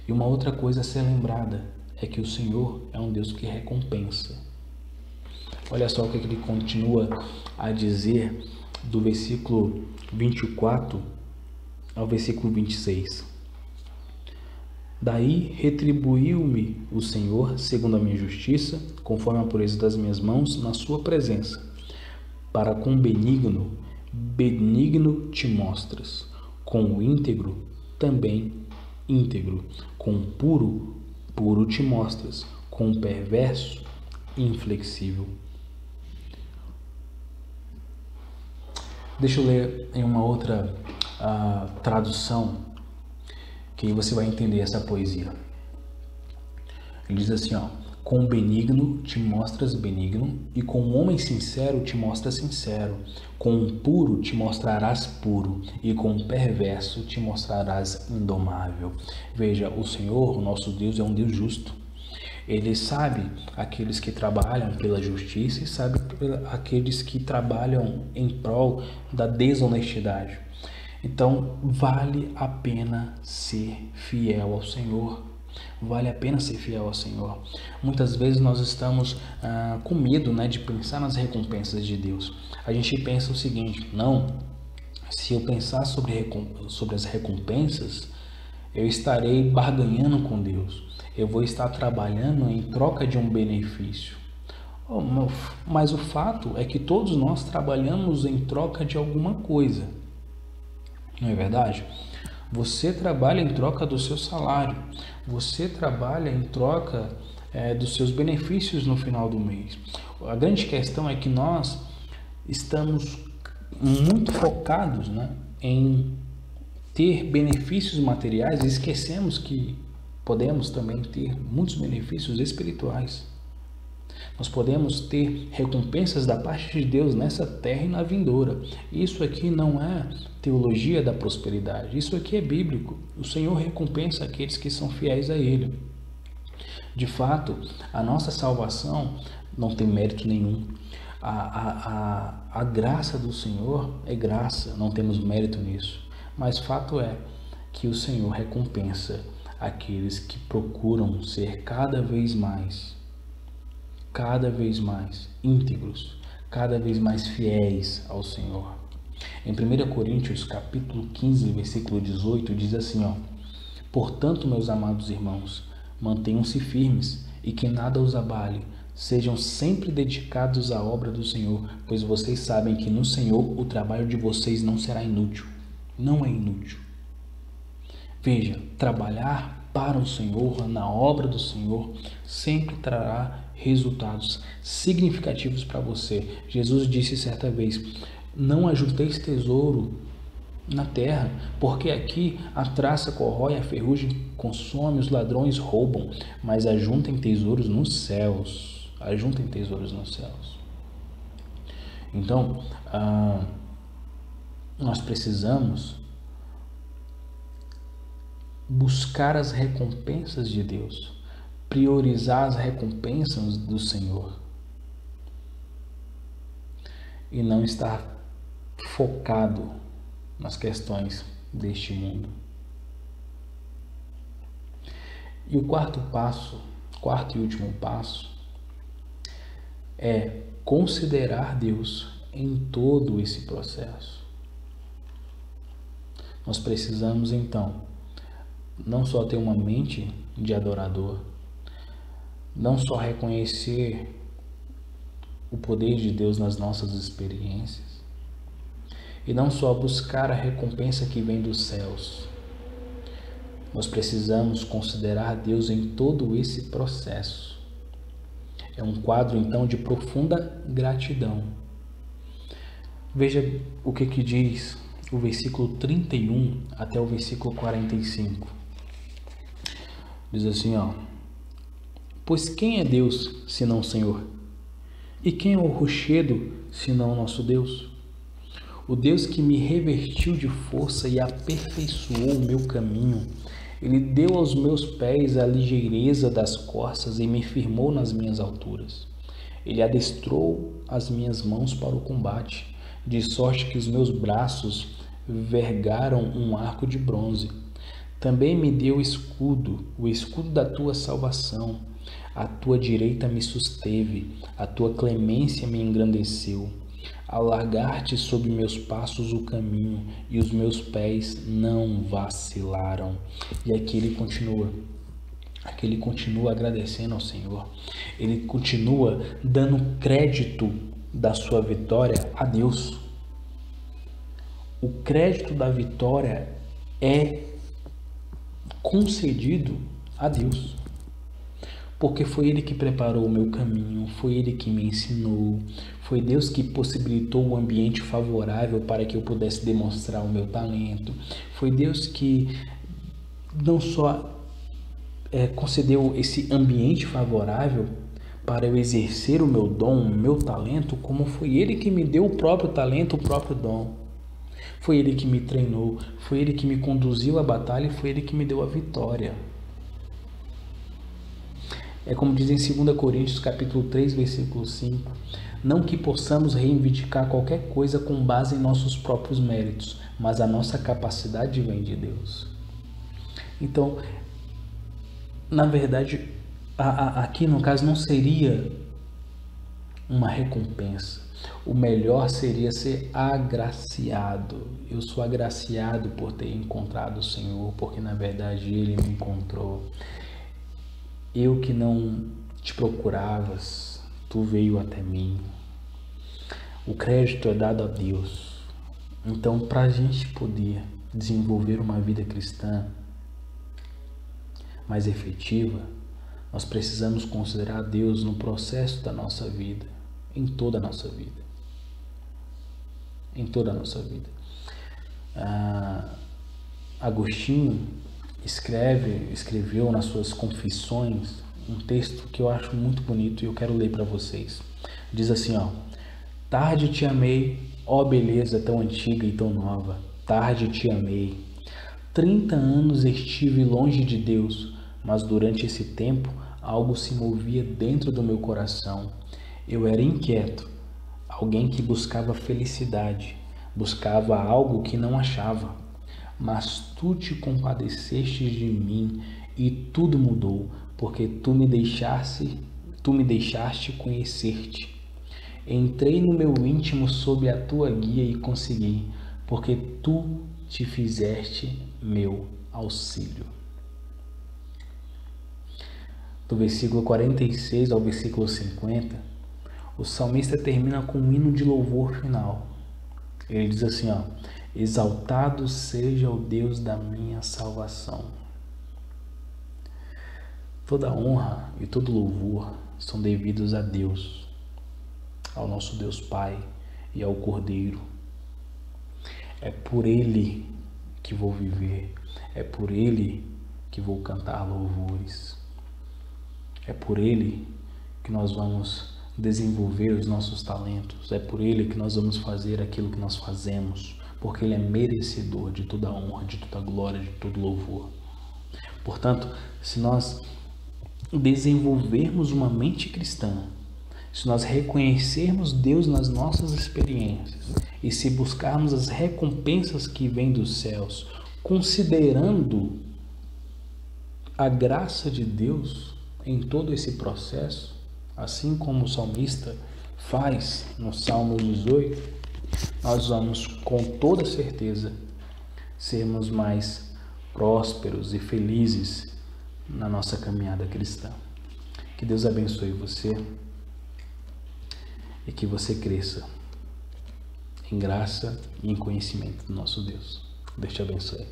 E uma outra coisa a ser lembrada é que o Senhor é um Deus que recompensa. Olha só o que ele continua a dizer do versículo 24 ao versículo 26. Daí retribuiu-me o Senhor segundo a minha justiça, conforme a pureza das minhas mãos, na sua presença. Para com benigno te mostras, com o íntegro também íntegro, com o puro te mostras, com o perverso inflexível. Deixa eu ler em uma outra tradução, que aí você vai entender essa poesia. Ele diz assim, ó: com o benigno te mostras benigno, e com o homem sincero te mostras sincero. Com o puro te mostrarás puro, e com o perverso te mostrarás indomável. Veja, o Senhor, o nosso Deus, é um Deus justo. Ele sabe aqueles que trabalham pela justiça e sabe aqueles que trabalham em prol da desonestidade. Então, vale a pena ser fiel ao Senhor. Vale a pena ser fiel ao Senhor. Muitas vezes nós estamos com medo, né, de pensar nas recompensas de Deus. A gente pensa o seguinte: não, se eu pensar sobre as recompensas, eu estarei barganhando com Deus. Eu vou estar trabalhando em troca de um benefício. Mas o fato é que todos nós trabalhamos em troca de alguma coisa. Não é verdade? Você trabalha em troca do seu salário. Você trabalha em troca dos seus benefícios no final do mês. A grande questão é que nós estamos muito focados, né, em ter benefícios materiais e esquecemos que podemos também ter muitos benefícios espirituais. Nós podemos ter recompensas da parte de Deus nessa terra e na vindoura. Isso aqui não é teologia da prosperidade. Isso aqui é bíblico. O Senhor recompensa aqueles que são fiéis a Ele. De fato, a nossa salvação não tem mérito nenhum. A graça do Senhor é graça, não temos mérito nisso. Mas fato é que o Senhor recompensa aqueles que procuram ser cada vez mais íntegros, cada vez mais fiéis ao Senhor. Em 1 Coríntios, capítulo 15, versículo 18, diz assim, ó: portanto, meus amados irmãos, mantenham-se firmes e que nada os abale. Sejam sempre dedicados à obra do Senhor, pois vocês sabem que no Senhor o trabalho de vocês não será inútil. Não é inútil. Veja, trabalhar para o Senhor, na obra do Senhor, sempre trará resultados significativos para você. Jesus disse certa vez: não ajunteis tesouro na terra, porque aqui a traça corrói, a ferrugem consome, os ladrões roubam, mas ajuntem tesouros nos céus. Ajuntem tesouros nos céus. Então, nós precisamos buscar as recompensas de Deus, priorizar as recompensas do Senhor e não estar focado nas questões deste mundo. E o quarto e último passo é considerar Deus em todo esse processo. Nós precisamos então não só ter uma mente de adorador, não só reconhecer o poder de Deus nas nossas experiências, e não só buscar a recompensa que vem dos céus. Nós precisamos considerar Deus em todo esse processo. É um quadro, então, de profunda gratidão. Veja o que diz o versículo 31 até o versículo 45. Diz assim, ó: pois quem é Deus, senão o Senhor? E quem é o rochedo, senão o nosso Deus? O Deus que me revestiu de força e aperfeiçoou o meu caminho. Ele deu aos meus pés a ligeireza das corças e me firmou nas minhas alturas. Ele adestrou as minhas mãos para o combate, de sorte que os meus braços vergaram um arco de bronze. Também me deu o escudo da tua salvação. A tua direita me susteve, a tua clemência me engrandeceu. Alargar-te sob meus passos o caminho, e os meus pés não vacilaram. E aqui ele continua agradecendo ao Senhor. Ele continua dando crédito da sua vitória a Deus. O crédito da vitória é concedido a Deus. porque foi Ele que preparou o meu caminho, foi Ele que me ensinou, foi Deus que possibilitou o ambiente favorável para que eu pudesse demonstrar o meu talento, foi Deus que não só concedeu esse ambiente favorável para eu exercer o meu dom, o meu talento, como foi Ele que me deu o próprio talento, o próprio dom. Foi Ele que me treinou, foi Ele que me conduziu à batalha e foi Ele que me deu a vitória. É como diz em 2 Coríntios capítulo 3, versículo 5, não que possamos reivindicar qualquer coisa com base em nossos próprios méritos, mas a nossa capacidade vem de Deus. Então, na verdade, aqui no caso não seria uma recompensa. O melhor seria ser agraciado. Eu sou agraciado por ter encontrado o Senhor, porque na verdade Ele me encontrou. Eu que não te procuravas, tu veio até mim. O crédito é dado a Deus. Então, para a gente poder desenvolver uma vida cristã mais efetiva, nós precisamos considerar Deus no processo da nossa vida, em toda a nossa vida. Em toda a nossa vida. Agostinho escreveu nas suas Confissões um texto que eu acho muito bonito e eu quero ler para vocês. Diz assim, tarde te amei, ó beleza tão antiga e tão nova, tarde te amei. 30 anos estive longe de Deus, mas durante esse tempo algo se movia dentro do meu coração. Eu era inquieto, alguém que buscava felicidade, buscava algo que não achava. Mas tu te compadeceste de mim e tudo mudou, porque tu me deixaste conhecer-te. Entrei no meu íntimo sob a tua guia e consegui, porque tu te fizeste meu auxílio. Do versículo 46 ao versículo 50, o salmista termina com um hino de louvor final. Ele diz assim, exaltado seja o Deus da minha salvação. Toda honra e todo louvor são devidos a Deus, ao nosso Deus Pai e ao Cordeiro. É por Ele que vou viver, é por Ele que vou cantar louvores, é por Ele que nós vamos desenvolver os nossos talentos, é por Ele que nós vamos fazer aquilo que nós fazemos, porque Ele é merecedor de toda a honra, de toda a glória, de todo louvor. Portanto, se nós desenvolvermos uma mente cristã, se nós reconhecermos Deus nas nossas experiências e se buscarmos as recompensas que vêm dos céus, considerando a graça de Deus em todo esse processo, assim como o salmista faz no Salmo 18, nós vamos com toda certeza sermos mais prósperos e felizes na nossa caminhada cristã. Que Deus abençoe você e que você cresça em graça e em conhecimento do nosso Deus. Deus te abençoe.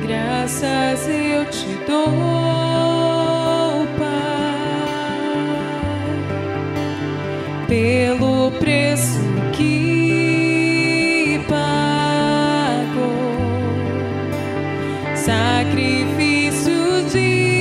Graças eu te dou, Pai, pelo preço que pagou, sacrifício de